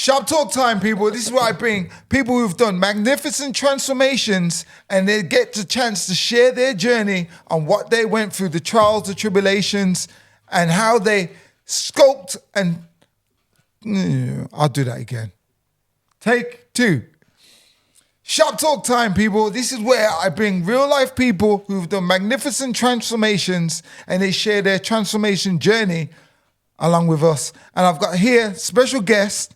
Shop talk time, people. This is what I bring. People who've done magnificent transformations and they get the chance to share their journey on what they went through, the trials, the tribulations, and how they scoped and... I'll do that again. Take 2. Shop talk time, people. This is where I bring real life people who've done magnificent transformations and they share their transformation journey along with us. And I've got here special guest.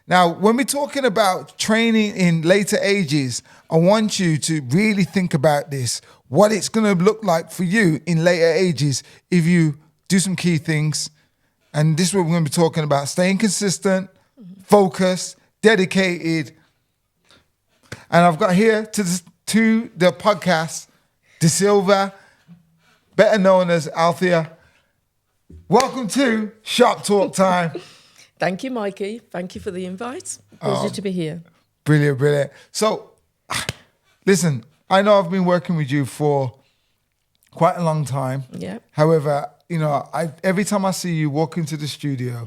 Now, when we're talking about training in later ages, I want you to really think about this, what it's going to look like for you in later ages if you do some key things. And this is what we're going to be talking about: staying consistent, focused, dedicated. And I've got here to the podcast, De Silva, better known as Anthea. Welcome to Shop Talk Time. Thank you, Mikey. Thank you for the invite. Pleasure to be here. Brilliant, brilliant. So, listen, I know I've been working with you for quite a long time. Yeah. However, every time I see you walk into the studio,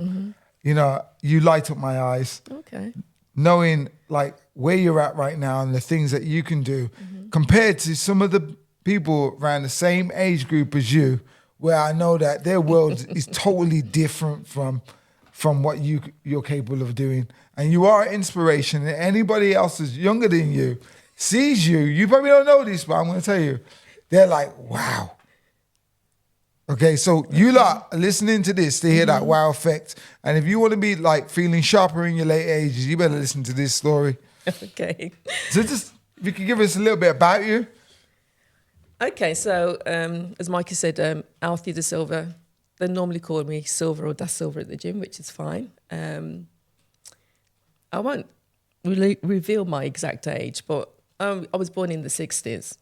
you light up my eyes. Okay. Knowing like where you're at right now and the things that you can do compared to some of the people around the same age group as you, where I know that their world is totally different from what you're capable of doing. And you are an inspiration. And anybody else who's younger than you sees you probably don't know this, but I'm going to tell you, they're like, wow. Okay, so you lot are listening to this to hear that wow effect. And if you want to be like feeling sharper in your late ages, you better listen to this story. Okay. So just, if you could give us a little bit about you. Okay, so as Mikey said, Anthea De Silva. They normally call me Silva or Da Silva at the gym, which is fine. I won't really reveal my exact age, but I was born in the 60s.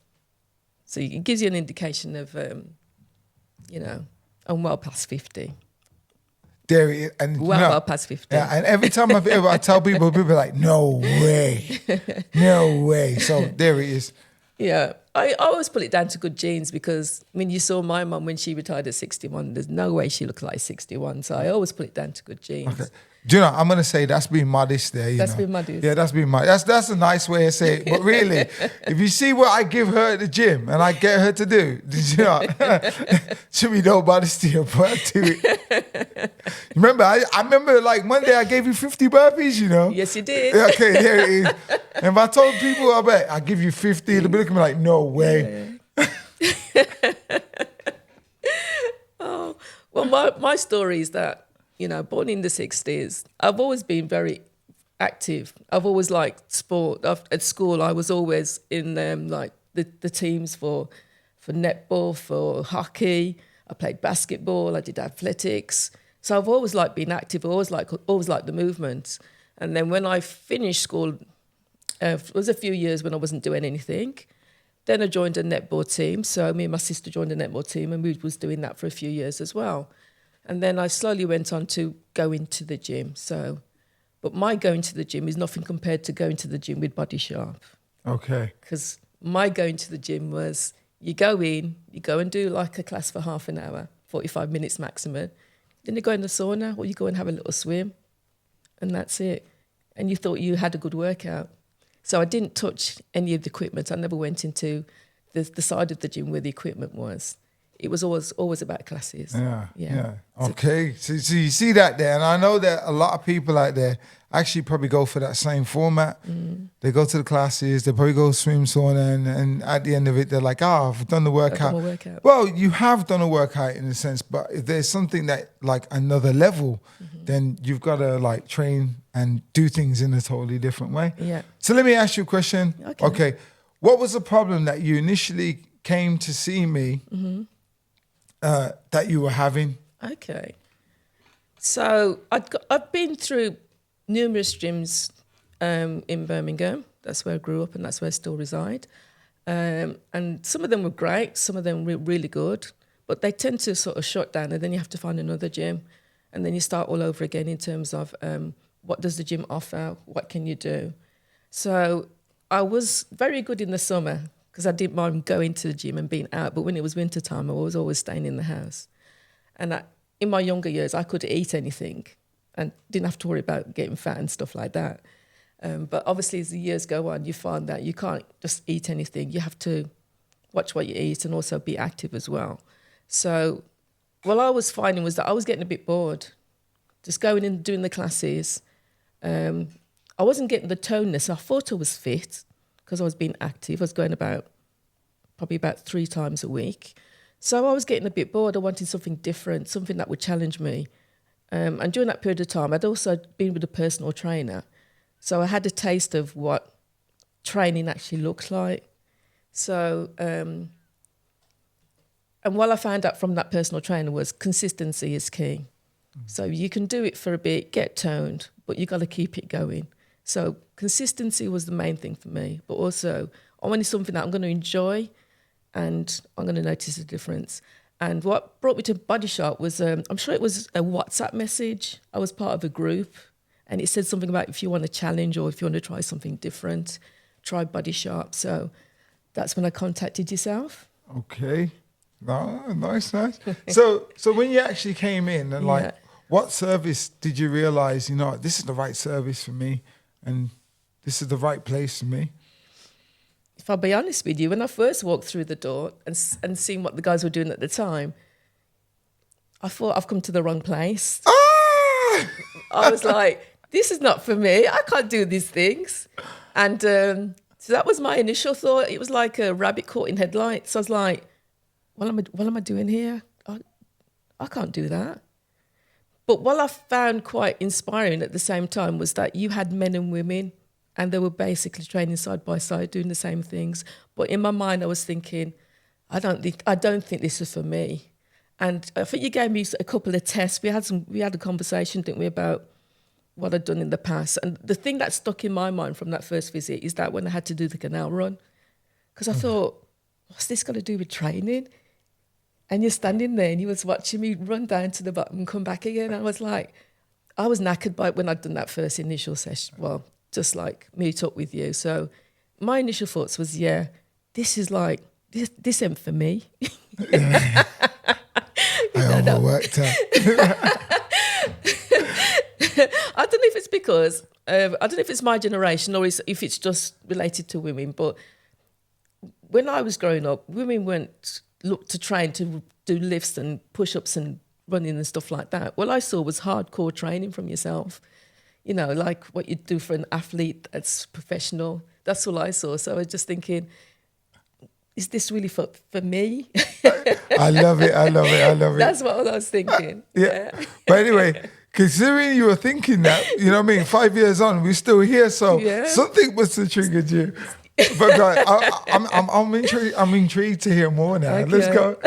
So it gives you an indication of... I'm well past 50. There it is. And well past 50. Yeah, and every time I tell people are like, no way. No way. So there it is. Yeah. I always put it down to good genes because, you saw my mum when she retired at 61. There's no way she looked like 61. So I always put it down to good genes. Okay. Do you know, I'm going to say that's being modest there. That's being modest. Yeah, that's being modest. That's a nice way of saying it. But really, if you see what I give her at the gym and I get her to do, you know, should be no modesty about to it. Remember, I remember like one day I gave you 50 burpees, you know. Yes, you did. Okay, there it is. And if I told people, I bet I give you 50, they'll be looking at me like, no way. Yeah. Oh, well, my story is that, born in the 60s, I've always been very active. I've always liked sport. At school, I was always in the teams for netball, for hockey. I played basketball. I did athletics. So I've always liked being active. I always liked the movement. And then when I finished school, it was a few years when I wasn't doing anything. Then I joined a netball team. So me and my sister joined a netball team, and we was doing that for a few years as well. And then I slowly went on to go into the gym. But my going to the gym is nothing compared to going to the gym with Body Sharp. Okay. Because my going to the gym was, you go in, you go and do like a class for half an hour, 45 minutes maximum. Then you go in the sauna or you go and have a little swim. And that's it. And you thought you had a good workout. So I didn't touch any of the equipment. I never went into the side of the gym where the equipment was. It was always about classes. Yeah. Okay. So you see that there. And I know that a lot of people out there actually probably go for that same format. They go to the classes, they probably go swim, sauna, and at the end of it, they're like, I've done the workout. Well, you have done a workout in a sense, but if there's something that like another level, then you've got to like train and do things in a totally different way. Yeah. So let me ask you a question. Okay. What was the problem that you initially came to see me that you were having? Okay. So I've been through numerous gyms in Birmingham. That's where I grew up and that's where I still reside. And some of them were great, some of them were really good, but they tend to sort of shut down and then you have to find another gym. And then you start all over again in terms of what does the gym offer, what can you do? So I was very good in the summer because I didn't mind going to the gym and being out. But when it was winter time, I was always staying in the house. And in my younger years, I could eat anything. and didn't have to worry about getting fat and stuff like that. But obviously, as the years go on, you find that you can't just eat anything. You have to watch what you eat and also be active as well. So what I was finding was that I was getting a bit bored, just going in, doing the classes. I wasn't getting the toneness. I thought I was fit because I was being active. I was going probably about 3 times a week. So I was getting a bit bored. I wanted something different, something that would challenge me. And during that period of time, I'd also been with a personal trainer. So I had a taste of what training actually looks like. So, and what I found out from that personal trainer was consistency is key. So you can do it for a bit, get toned, but you got to keep it going. So consistency was the main thing for me, but also I wanted something that I'm going to enjoy and I'm going to notice a difference. And what brought me to Body Shop was, I'm sure it was a WhatsApp message. I was part of a group and it said something about if you want a challenge or if you want to try something different, try Body Shop. So that's when I contacted yourself. Okay. No, nice. So when you actually came in and like, what service did you realize, this is the right service for me and this is the right place for me? If I'll be honest with you, when I first walked through the door and seen what the guys were doing at the time, I thought I've come to the wrong place. Ah! I was like, this is not for me. I can't do these things. And so that was my initial thought. It was like a rabbit caught in headlights. I was like, what am I doing here? I can't do that. But what I found quite inspiring at the same time was that you had men and women and they were basically training side by side, doing the same things. But in my mind, I was thinking, I don't think this is for me. And I think you gave me a couple of tests. We had a conversation, didn't we, about what I'd done in the past. And the thing that stuck in my mind from that first visit is that when I had to do the canal run, because I thought, what's this got to do with training? And you're standing there and he was watching me run down to the bottom and come back again. I was like, I was knackered by when I'd done that first initial session. Well, just like meet up with you. So my initial thoughts was, this is like, this ain't for me. I overworked her. I don't know if it's because, I don't know if it's my generation or if it's just related to women, but when I was growing up, women weren't looked to train to do lifts and push-ups and running and stuff like that. What I saw was hardcore training from yourself, like what you do for an athlete that's professional. That's all I saw. So I was just thinking, is this really for me? I love it. That's what I was thinking. Yeah. But anyway, considering you were thinking that, 5 years on, we're still here. So something must have triggered you. But guys, I'm intrigued to hear more now. Okay. Let's go.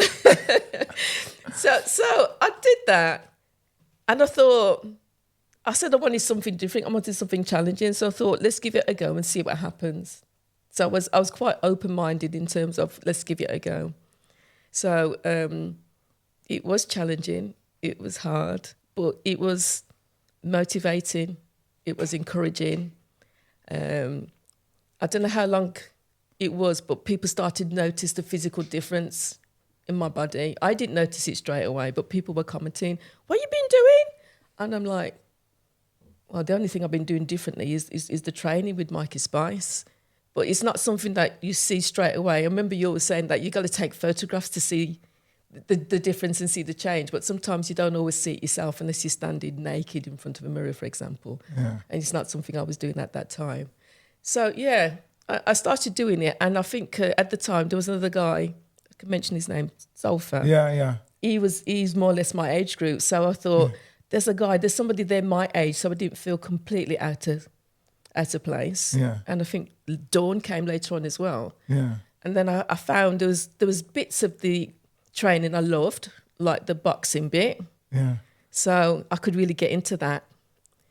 So I did that, and I said I wanted something different. I wanted something challenging. So I thought, let's give it a go and see what happens. So I was quite open-minded in terms of let's give it a go. So it was challenging. It was hard, but it was motivating. It was encouraging. I don't know how long it was, but people started to notice the physical difference in my body. I didn't notice it straight away, but people were commenting, what have you been doing? And I'm like, well, the only thing I've been doing differently is the training with Mikey Spice. But it's not something that you see straight away. I remember you always saying that you got to take photographs to see the difference and see the change. But sometimes you don't always see it yourself unless you're standing naked in front of a mirror, for example. Yeah. And it's not something I was doing at that time. So, I started doing it. And I think at the time there was another guy, I can mention his name, Zolfa. Yeah. He's more or less my age group. So I thought, there's somebody there my age, so I didn't feel completely out of place. Yeah. And I think Dawn came later on as well. Yeah. And then I found there was bits of the training I loved, like the boxing bit. Yeah. So I could really get into that.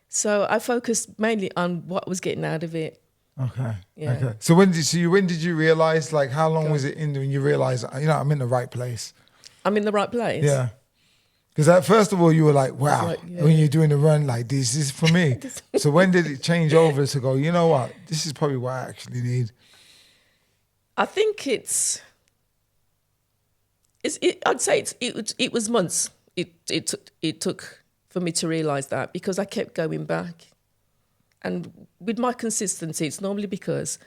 So I focused mainly on what I was getting out of it. Okay. Yeah. Okay. So when did you realize, like, how long was it in when you realized, I'm in the right place? I'm in the right place? Yeah. Because first of all, you were like, wow, when you're doing the run, like, this is for me. So when did it change over to go, you know what, this is probably what I actually need? I think I'd say it was months. It took for me to realise that, because I kept going back. And with my consistency, it's normally because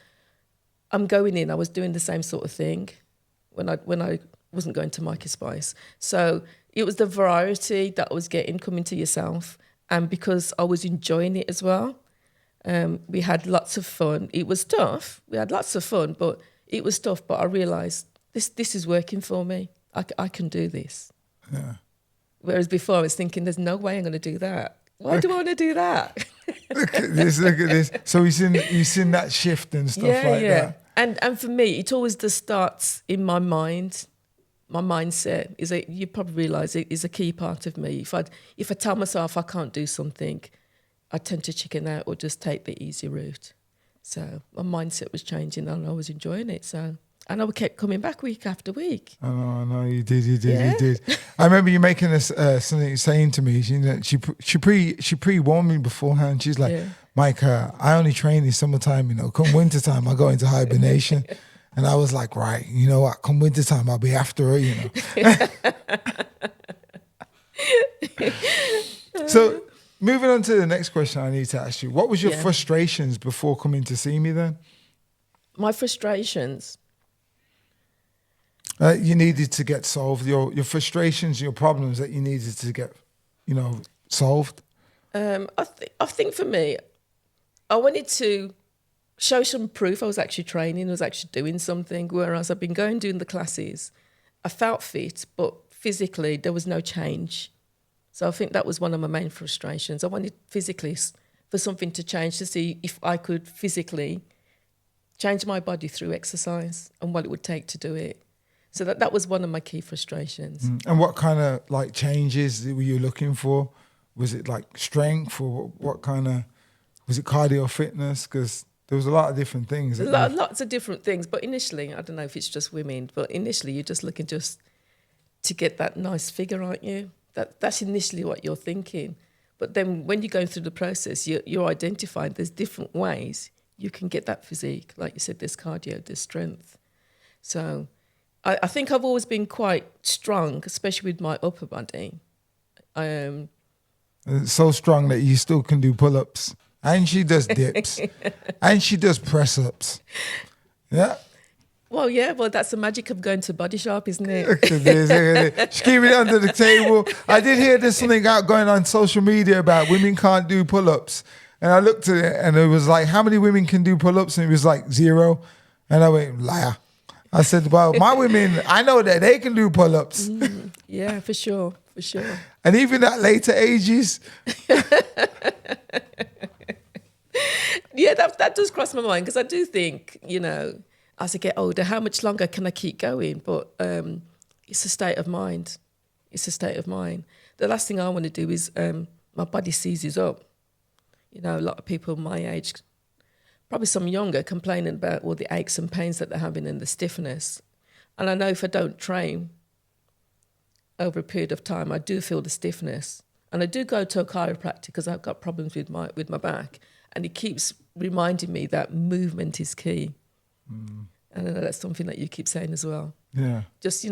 I'm going in, I was doing the same sort of thing when I wasn't going to Mikey Spice. So it was the variety that I was getting, coming to yourself, and because I was enjoying it as well. We had lots of fun. It was tough. We had lots of fun, but it was tough. But I realised this is working for me. I can do this. Yeah. Whereas before I was thinking, there's no way I'm going to do that. Why do I want to do that? Look at this. So you've seen that shift and stuff that. And for me, it always just starts in my mind. My mindset is you probably realise it is a key part of me. If I tell myself I can't do something, I tend to chicken out or just take the easy route. So my mindset was changing and I was enjoying it. So and I kept coming back week after week. I know, you did. I remember you making this something saying to me. She pre-warned me beforehand. She's like, Mike, I only train in summertime. Come wintertime, I go into hibernation. And I was like, right, you know what? Come wintertime, I'll be after her. So moving on to the next question, I need to ask you: what was your frustrations before coming to see me? Then my frustrations. You needed to get solved. Your frustrations, your problems that you needed to get, solved. I think for me, I wanted to show some proof I was actually training, I was actually doing something. Whereas I've been doing the classes, I felt fit, but physically there was no change. So I think that was one of my main frustrations. I wanted physically for something to change, to see if I could physically change my body through exercise and what it would take to do it. So that was one of my key frustrations. And what kind of changes were you looking for? Was it strength, or what kind of, was it cardio fitness? Because there was a lot of different things. Lots of different things. But initially, I don't know if it's just women, but initially you're just looking just to get that nice figure, aren't you? That's initially what you're thinking. But then when you're going through the process, you're identifying there's different ways you can get that physique. Like you said, there's cardio, there's strength. So I think I've always been quite strong, especially with my upper body. It's so strong that you still can do pull-ups. And she does dips. And she does press-ups. Yeah. Well, that's the magic of going to Body Shop, isn't it? She keep it under the table. I did hear there's something out going on social media about women can't do pull-ups. And I looked at it and it was like, how many women can do pull-ups? And it was like 0. And I went, liar. I said, well, my women, I know that they can do pull-ups. Yeah, for sure. And even at later ages. Yeah, that does cross my mind, because I do think, as I get older, how much longer can I keep going? But it's a state of mind. The last thing I want to do is my body seizes up. A lot of people my age, probably some younger, complaining about all the aches and pains that they're having and the stiffness. And I know if I don't train over a period of time, I do feel the stiffness. And I do go to a chiropractor because I've got problems with my back. And it keeps reminding me that movement is key. And I know that's something that you keep saying as well. Yeah. Just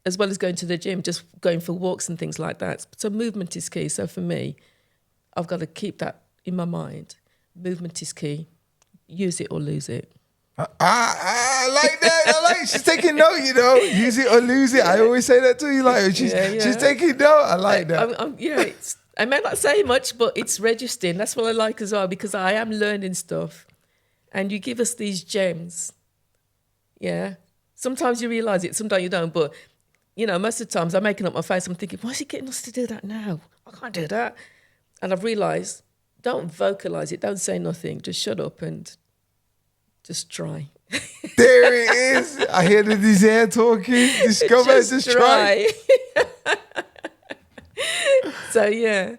as well as going to the gym, just going for walks and things like that. So movement is key. So for me, I've got to keep that in my mind. Movement is key. Use it or lose it. I like that. I like she's taking note, Use it or lose it. I always say that to you. She's taking note. I like that. I may not say much, but it's registering. That's what I like as well, because I am learning stuff. And you give us these gems. Yeah. Sometimes you realise it, sometimes you don't. But, most of the times I'm making up my face. I'm thinking, why is he getting us to do that now? I can't do that. And I've realised, don't vocalise it. Don't say nothing. Just shut up and just try. There it is. I hear the desire talking. Discover, just try. So, yeah.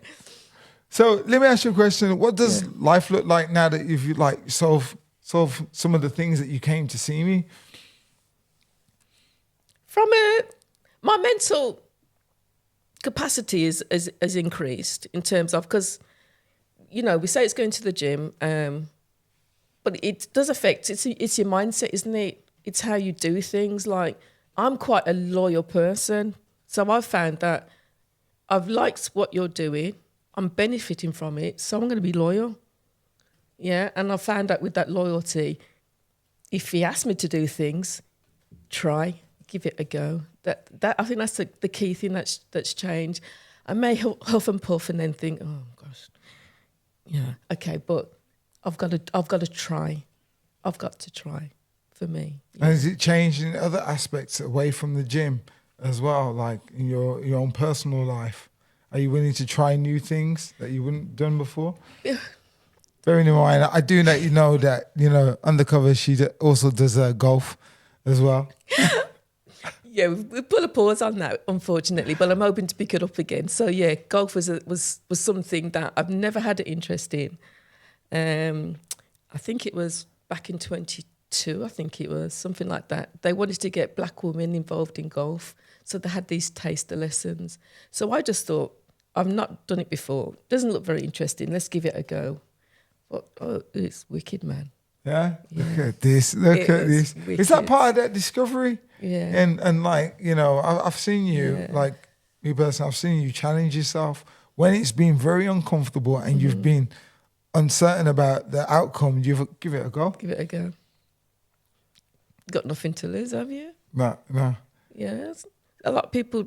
So let me ask you a question. What does life look like now that you've solve some of the things that you came to see me? From my mental capacity is increased in terms of, because, we say it's going to the gym, but it does affect, it's your mindset, isn't it? It's how you do things. Like, I'm quite a loyal person. So I've found that I've liked what you're doing. I'm benefiting from it, so I'm going to be loyal. Yeah, and I found out with that loyalty, if he asked me to do things, try, give it a go. That I think that's the key thing that's changed. I may huff and puff and then think, oh gosh, yeah, okay, but I've got to try. I've got to try for me. Yeah. And has it changed in other aspects away from the gym as well, like in your own personal life? Are you willing to try new things that you wouldn't done before? Yeah. Bearing in mind, I do let you know that, undercover, she also does golf as well. Yeah, we put a pause on that, unfortunately, but I'm hoping to pick it up again. So yeah, golf was something that I've never had an interest in. I think it was back in 22, I think it was, something like that. They wanted to get black women involved in golf, so they had these taster lessons. So I just thought, I've not done it before. Doesn't look very interesting. Let's give it a go. But it's wicked, man. Yeah? Look at this. Look at this. Wicked. Is that part of that discovery? Yeah. And like, I've seen you, like me personally, I've seen you challenge yourself when it's been very uncomfortable and you've been uncertain about the outcome. You've give it a go. Give it a go. Got nothing to lose, have you? No. Yes. A lot of people...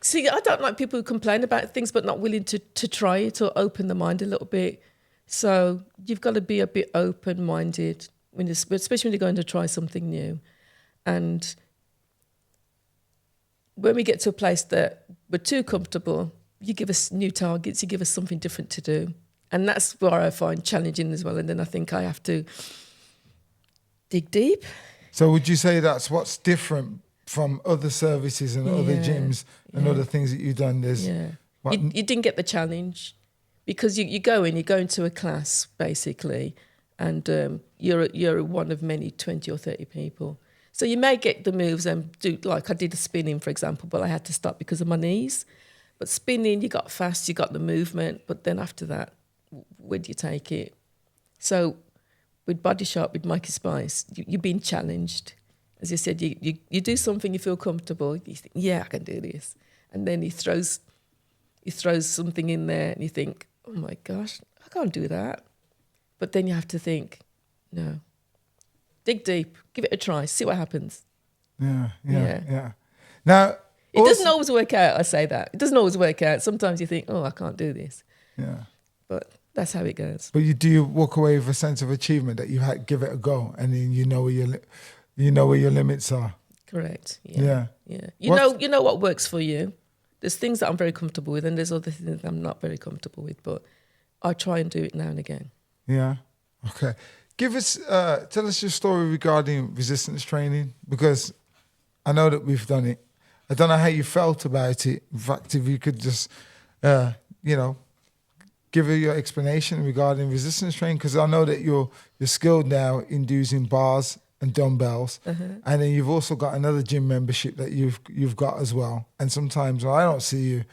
See, I don't like people who complain about things but not willing to try it or open the mind a little bit. So you've got to be a bit open-minded, especially when you're going to try something new. And when we get to a place that we're too comfortable, you give us new targets, you give us something different to do. And that's where I find challenging as well. And then I think I have to dig deep. So would you say that's what's different from other services and other gyms and other things that you've done? You didn't get the challenge because you go into a class basically, and you're one of many 20 or 30 people. So you may get the moves and do, like I did a spinning, for example, but I had to stop because of my knees. But spinning, you got fast, you got the movement, but then after that, where do you take it? So with Body Sharp, with Mikey Spice, you're being challenged. As you said, you do something, you feel comfortable, you think, yeah, I can do this. And then he throws something in there and you think, oh my gosh, I can't do that. But then you have to think, no, dig deep, give it a try, see what happens. Yeah. Now, it doesn't always work out, I say that. It doesn't always work out. Sometimes you think, oh, I can't do this. Yeah. But that's how it goes. But you walk away with a sense of achievement that you had give it a go, and then you know where your limits are. Correct. Yeah. You know what works for you. There's things that I'm very comfortable with, and there's other things that I'm not very comfortable with. But I try and do it now and again. Yeah. Okay. Tell us your story regarding resistance training, because I know that we've done it. I don't know how you felt about it. In fact, if you could just, give her your explanation regarding resistance training, because I know that you're skilled now in using bars and dumbbells, and then you've also got another gym membership that you've got as well. And sometimes when I don't see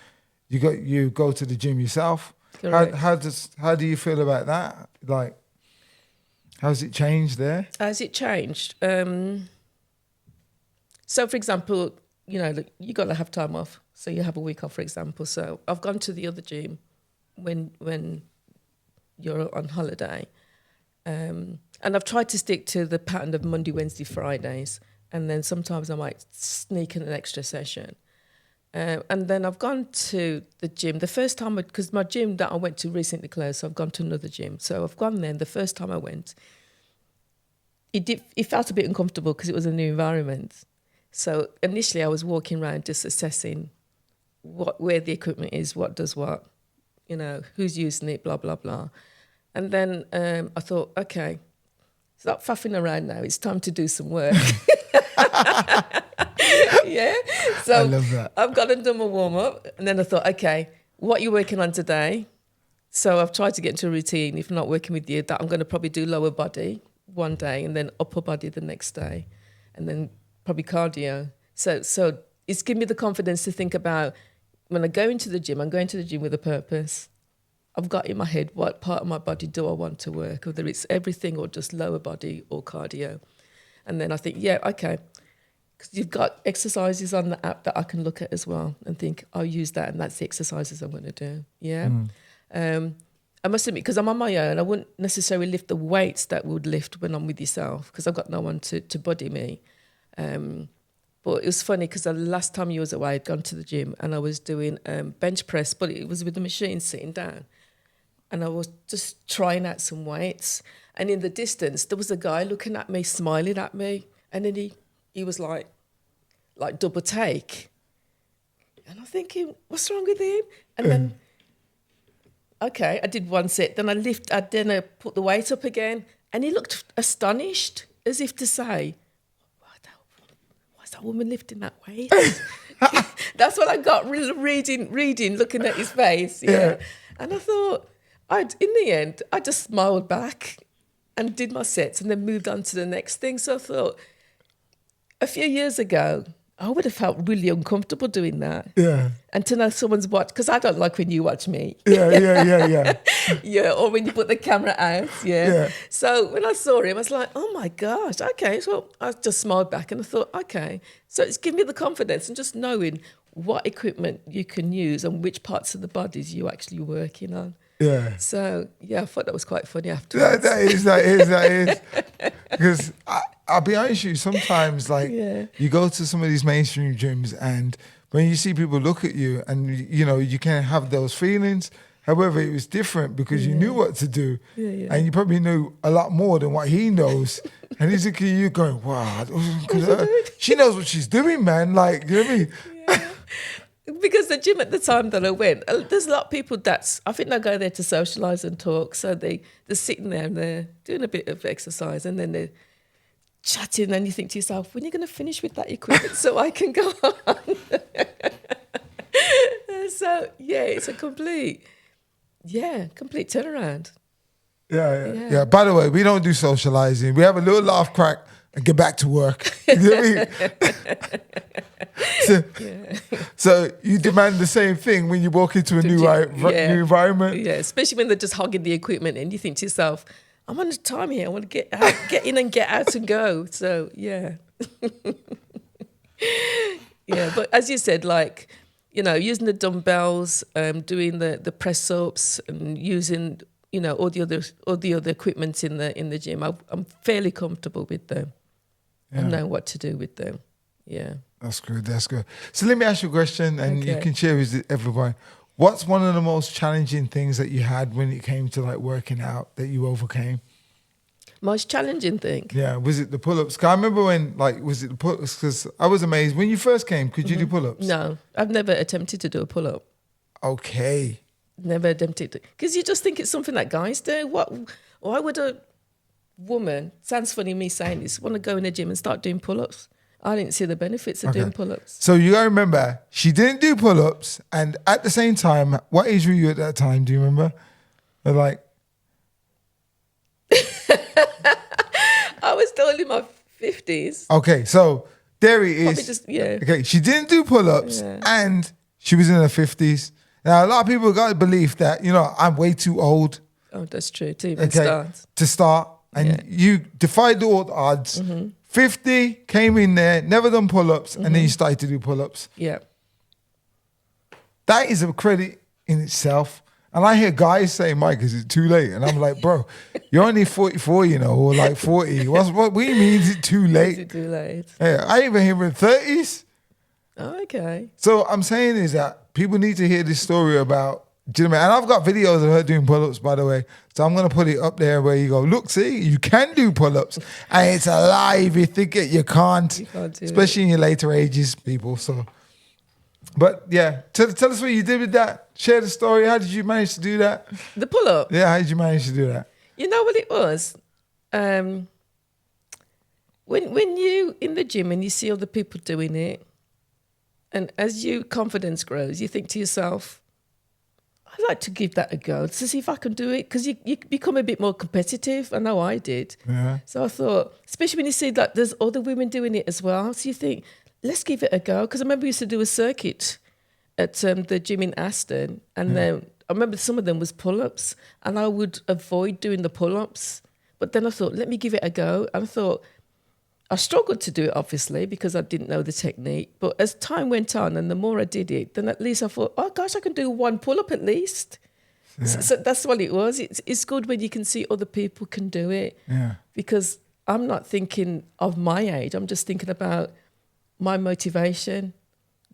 you go to the gym yourself. How do you feel about that? Like, how's it changed there? Has it changed? So, for example, you got to have time off. So you have a week off, for example. So I've gone to the other gym when you're on holiday. And I've tried to stick to the pattern of Monday, Wednesday, Fridays. And then sometimes I might sneak in an extra session. And then I've gone to the gym. The first time, because my gym that I went to recently closed, so I've gone to another gym. So I've gone there, and the first time I went, it felt a bit uncomfortable because it was a new environment. So initially I was walking around just assessing where the equipment is, what does what, who's using it, blah, blah, blah. And then I thought, okay, stop faffing around now. It's time to do some work. Yeah. So I love that. I've got to do my warm-up. And then I thought, okay, what are you working on today? So I've tried to get into a routine, if not working with you, that I'm going to probably do lower body one day and then upper body the next day. And then probably cardio. So it's given me the confidence to think about when I go into the gym, I'm going to the gym with a purpose. I've got in my head what part of my body do I want to work, whether it's everything or just lower body or cardio. And then I think, yeah, okay, because you've got exercises on the app that I can look at as well and think, I'll use that and that's the exercises I'm going to do. Yeah. I must admit, because I'm on my own, I wouldn't necessarily lift the weights that would lift when I'm with yourself because I've got no one to body me. But it was funny because the last time you was away, I'd gone to the gym and I was doing bench press, but it was with the machine sitting down. And I was just trying out some weights. And in the distance, there was a guy looking at me, smiling at me. And then he was like double take. And I'm thinking, what's wrong with him? And then, okay, I did one set. Then I put the weight up again. And he looked astonished, as if to say, why's that woman lifting that weight? That's what I got reading, looking at his face. Yeah. And I thought, in the end, I just smiled back and did my sets and then moved on to the next thing. So I thought, a few years ago, I would have felt really uncomfortable doing that. Yeah. And to know someone's watched, because I don't like when you watch me. Yeah. Yeah, or when you put the camera out. Yeah. So when I saw him, I was like, oh my gosh, okay. So I just smiled back and I thought, okay. So it's given me the confidence and just knowing what equipment you can use and which parts of the bodies you're actually working on. Yeah. So, yeah, I thought that was quite funny afterwards. That is. Because I'll be honest with you, sometimes, you go to some of these mainstream gyms and when you see people look at you and, you can have those feelings. However, it was different because you knew what to do. And you probably knew a lot more than what he knows. And he's looking at you going, wow, she knows what she's doing, man. Like, you know what I mean? Yeah. Because the gym at the time that I went, there's a lot of people I think they go there to socialise and talk. So they're sitting there and they're doing a bit of exercise and then they're chatting and you think to yourself, when are you going to finish with that equipment so I can go on? So, yeah, it's a complete turnaround. Yeah. By the way, we don't do socialising. We have a little laugh, crack, and get back to work. You know what I mean? So you demand the same thing when you walk into a new environment? Yeah, especially when they're just hogging the equipment and you think to yourself, I'm on time here. I want to get out, get in and get out and go. So, yeah. Yeah, but as you said, using the dumbbells, doing the press-ups and using, all the other equipment in the gym, I'm fairly comfortable with them. I know what to do with them. Yeah. That's good. So let me ask you a question and you can share with everybody. What's one of the most challenging things that you had when it came to working out that you overcame? Most challenging thing? Yeah. Was it the pull-ups? 'Cause I remember when, was it the pull-ups? Because I was amazed. When you first came, could you do pull-ups? No, I've never attempted to do a pull-up. Okay. Never attempted to. Because you just think it's something that guys do. Why would a woman, sounds funny me saying this, want to go in the gym and start doing pull-ups? I didn't see the benefits of doing pull-ups. So you got to remember, she didn't do pull-ups. And at the same time, what age were you at that time? Do you remember? I was still in my 50s. Okay, so there it is. Okay, she didn't do pull-ups and she was in her 50s. Now, a lot of people got a belief that, I'm way too old. Oh, that's true. To even start. To start. And you defied all the odds. 50, came in there, never done pull-ups, and then you started to do pull-ups. Yeah. That is a credit in itself. And I hear guys say, Mike, is it too late? And I'm like, bro, you're only 44, or 40. What do you mean, is it too late? Is it too late? Yeah, I even hear in 30s. Oh, okay. So I'm saying is that people need to hear this story about, and I've got videos of her doing pull-ups, by the way. So I'm going to put it up there where you go, look, see, you can do pull-ups. And it's a lie if you think it, you can't. You can't do especially in your later ages, people. So, but yeah, tell us what you did with that. Share the story. How did you manage to do that? The pull-up? Yeah, how did you manage to do that? You know what it was? When you in the gym and you see other people doing it, and as your confidence grows, you think to yourself, I'd like to give that a go to see if I can do it, because you become a bit more competitive. I know I did. Yeah. So I thought, especially when you see that there's other women doing it as well, so you think, let's give it a go. Because I remember we used to do a circuit at the gym in Aston, and then I remember some of them was pull-ups, and I would avoid doing the pull-ups. But then I thought, let me give it a go. And I thought, I struggled to do it, obviously, because I didn't know the technique. But as time went on and the more I did it, then at least I thought, oh, gosh, I can do one pull-up at least. Yeah. So that's what it was. It's good when you can see other people can do it. Yeah. Because I'm not thinking of my age. I'm just thinking about my motivation.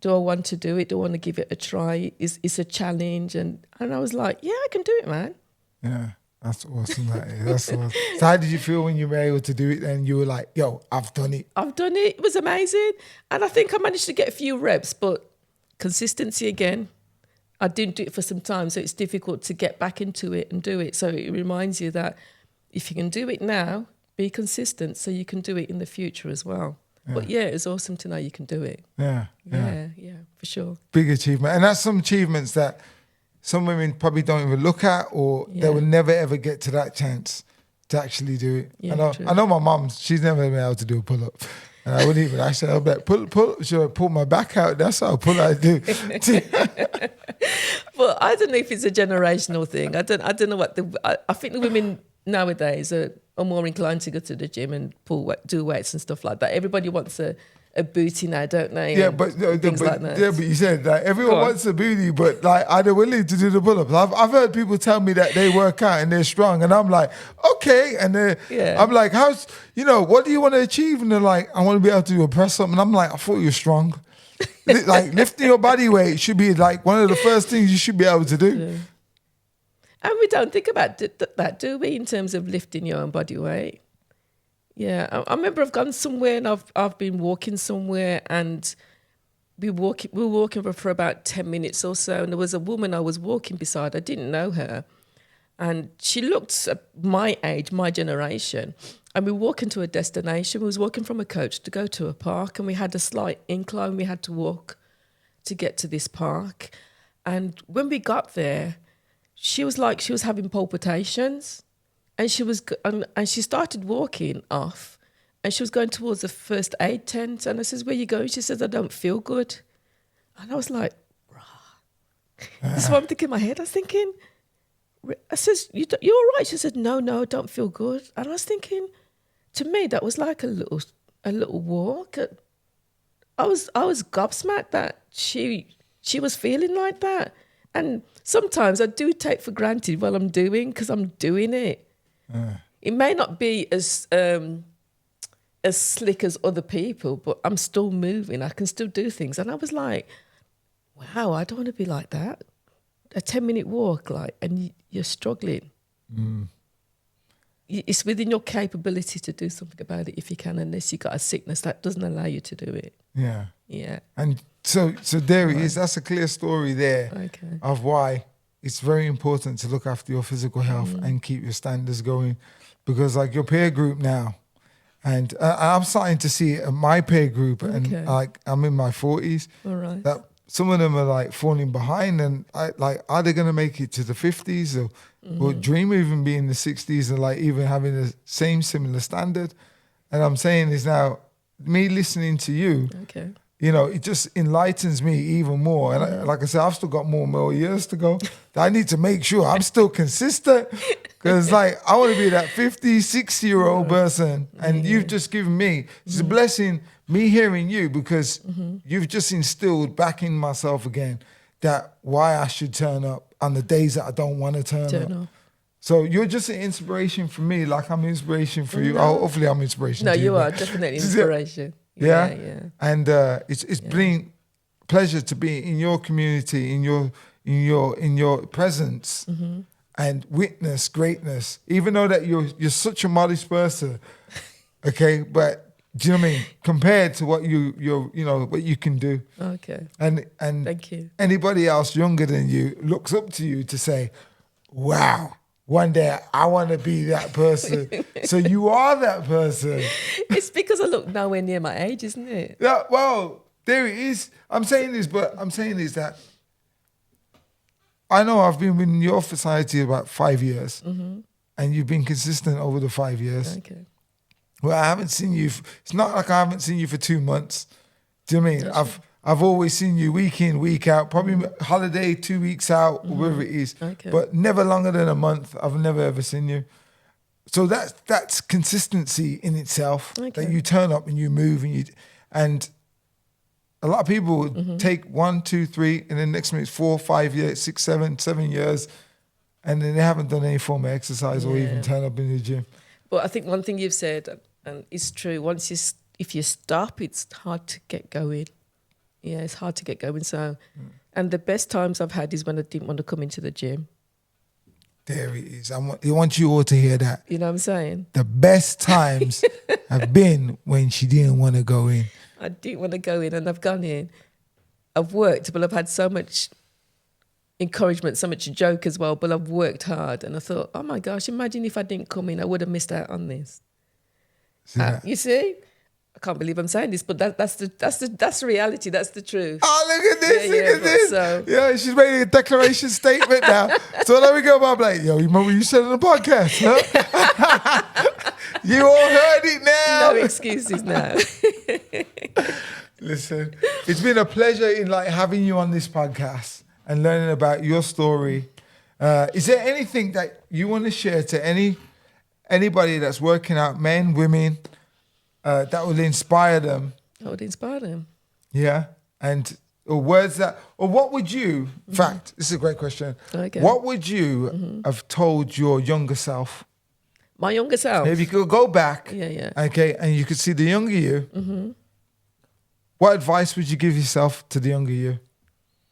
Do I want to do it? Do I want to give it a try? It's a challenge. And I was like, yeah, I can do it, man. Yeah. That's awesome. That is. That's awesome. So how did you feel when you were able to do it then? You were like, yo, I've done it. I've done it. It was amazing. And I think I managed to get a few reps, but consistency again. I didn't do it for some time, so it's difficult to get back into it and do it. So it reminds you that if you can do it now, be consistent so you can do it in the future as well. Yeah. But yeah, it's awesome to know you can do it. Yeah, for sure. Big achievement. And that's some achievements that some women probably don't even look at, or they will never ever get to that chance to actually do it. Yeah, I know my mum, she's never been able to do a pull-up. And I wouldn't even, I said, I'll be like, pull, she'll pull my back out. That's how I do. Well, I don't know if it's a generational thing. I don't know what I think the women nowadays are more inclined to go to the gym and do weights and stuff like that. Everybody wants a booty now, don't they? Yeah, and but things like that. Yeah, but you said like everyone wants a booty, but like are they willing to do the pull-ups? I've heard people tell me that they work out and they're strong, and I'm like, okay, and I'm like, how's what do you want to achieve? And they're like, I want to be able to do a press up, and I'm like, I thought you were strong. Like lifting your body weight should be like one of the first things you should be able to do. Yeah. And we don't think about that, do we, in terms of lifting your own body weight? Yeah, I remember I've gone somewhere and I've been walking somewhere, and we were walking for about 10 minutes or so, and there was a woman I was walking beside. I didn't know her, and she looked my age, my generation, and we were walking to a destination. We was walking from a coach to go to a park, and we had a slight incline. We had to walk to get to this park, and when we got there, she was having palpitations. And she started walking off, and she was going towards the first aid tent. And I says, "Where you going?" She says, "I don't feel good." And I was like, "Rah." This is what I'm thinking in my head. I was thinking, I says, "You're all right?" She said, "No, I don't feel good." And I was thinking, to me, that was like a little walk. I was gobsmacked that she was feeling like that. And sometimes I do take for granted what I'm doing because I'm doing it. It may not be as slick as other people, but I'm still moving. I can still do things. And I was like, wow, I don't want to be like that. A 10-minute walk, and you're struggling. It's within your capability to do something about it if you can, unless you got a sickness that doesn't allow you to do it. Yeah. Yeah. And so there it is. That's a clear story there of why it's very important to look after your physical health and keep your standards going, because like your peer group now, and I'm starting to see it in my peer group, and like I'm in my 40s, that some of them are like falling behind, and are they going to make it to the 50s or dream of even being in the 60s and like even having the same similar standard? And I'm saying is now, me listening to you, it just enlightens me even more. And like I said, I've still got more years to go. I need to make sure I'm still consistent, because I want to be that 50, 60-year-old person. And you've just given me, it's a blessing, me hearing you, because you've just instilled back in myself again that why I should turn up on the days that I don't want to turn up. So you're just an inspiration for me, like I'm inspiration for you. Oh, hopefully I'm inspiration to you. No, you are definitely inspiration. Yeah. And it's been pleasure to be in your community, in your presence, and witness greatness. Even though that you're such a modest person, okay, but do you know what I mean? Compared to what what you can do. Okay. And thank you. Anybody else younger than you looks up to you to say, wow, one day I want to be that person. So you are that person. It's because I look nowhere near my age, isn't it? Yeah, well, there it is. I'm saying this that I know I've been in your society about 5 years, and you've been consistent over the 5 years. Okay. Well, I haven't seen you. It's not like I haven't seen you for 2 months. Do you know what I mean? I've always seen you week in, week out, probably holiday, 2 weeks out, whatever it is, but never longer than a month. I've never ever seen you. So that's consistency in itself. Okay. That you turn up and you move and a lot of people would take 1, 2, 3, and then next minute it's 4, 5 years, 6, 7 years, and then they haven't done any form of exercise or even turn up in the gym. But I think one thing you've said, and it's true, if you stop, it's hard to get going. Yeah, it's hard to get going. So, and the best times I've had is when I didn't want to come into the gym. There it is. I want you all to hear that. You know what I'm saying? The best times have been when she didn't want to go in. I didn't want to go in, and I've gone in. I've worked, but I've had so much encouragement, so much joke as well, but I've worked hard, and I thought, oh my gosh, imagine if I didn't come in, I would have missed out on this. You see? I can't believe I'm saying this, but that's the reality. That's the truth. Oh, look at this! Look at this! So, yeah, she's making a declaration statement now. So there we go, Bob. Like, yo, you remember what you said on the podcast, huh? You all heard it now. No excuses now. Listen, it's been a pleasure in having you on this podcast and learning about your story. Is there anything that you want to share to anybody that's working out, men, women? That will inspire them. That would inspire them. Yeah. Or what would you, in fact, this is a great question. Okay. What would you have told your younger self? My younger self? If you could go back. Yeah. Okay. And you could see the younger you. What advice would you give yourself to the younger you?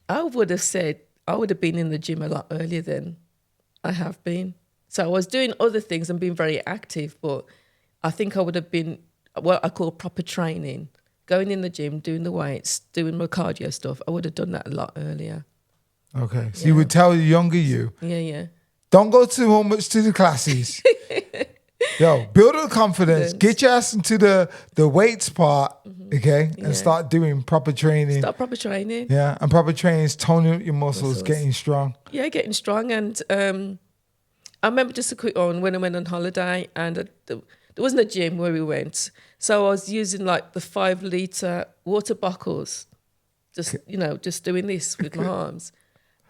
I would have been in the gym a lot earlier than I have been. So I was doing other things and being very active, but I think I would have been what I call proper training, going in the gym, doing the weights, doing my cardio stuff. I would have done that a lot earlier. Okay. So you would tell the younger you. Yeah. Don't go too much to the classes. Yo, build up confidence. Get your ass into the weights part, okay? And start doing proper training. Start proper training. Yeah, and proper training is toning up your muscles, getting strong. Yeah, getting strong. And I remember just a quick one when I went on holiday and there wasn't a gym where we went. So I was using the 5-litre water bottles, just doing this with my arms.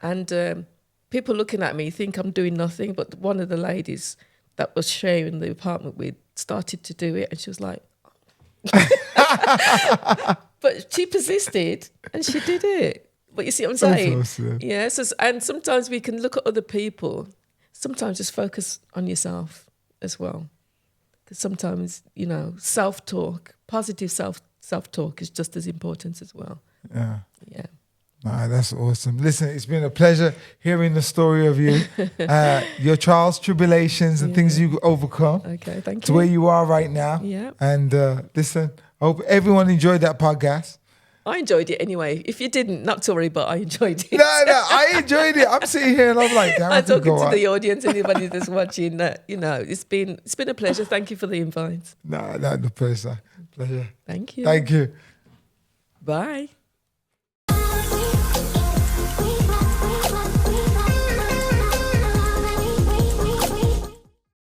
And people looking at me think I'm doing nothing, but one of the ladies that was sharing the apartment with started to do it, and she was like, but she persisted and she did it. But you see what I'm saying? That's awesome. Yeah. And sometimes we can look at other people. Sometimes just focus on yourself as well. Because sometimes, self-talk, positive self-talk is just as important as well. Yeah. Nah, that's awesome. Listen, it's been a pleasure hearing the story of you, your trials, tribulations, and things you overcome. Okay, thank you. To where you are right now. Yeah. And listen, I hope everyone enjoyed that podcast. I enjoyed it anyway. If you didn't, not to worry, but I enjoyed it. No, I enjoyed it. I'm sitting here and I'm like, damn, I'm talking to the audience, anybody that's watching. It's been a pleasure. Thank you for the invite. No, the pleasure. Thank you. Thank you. Bye.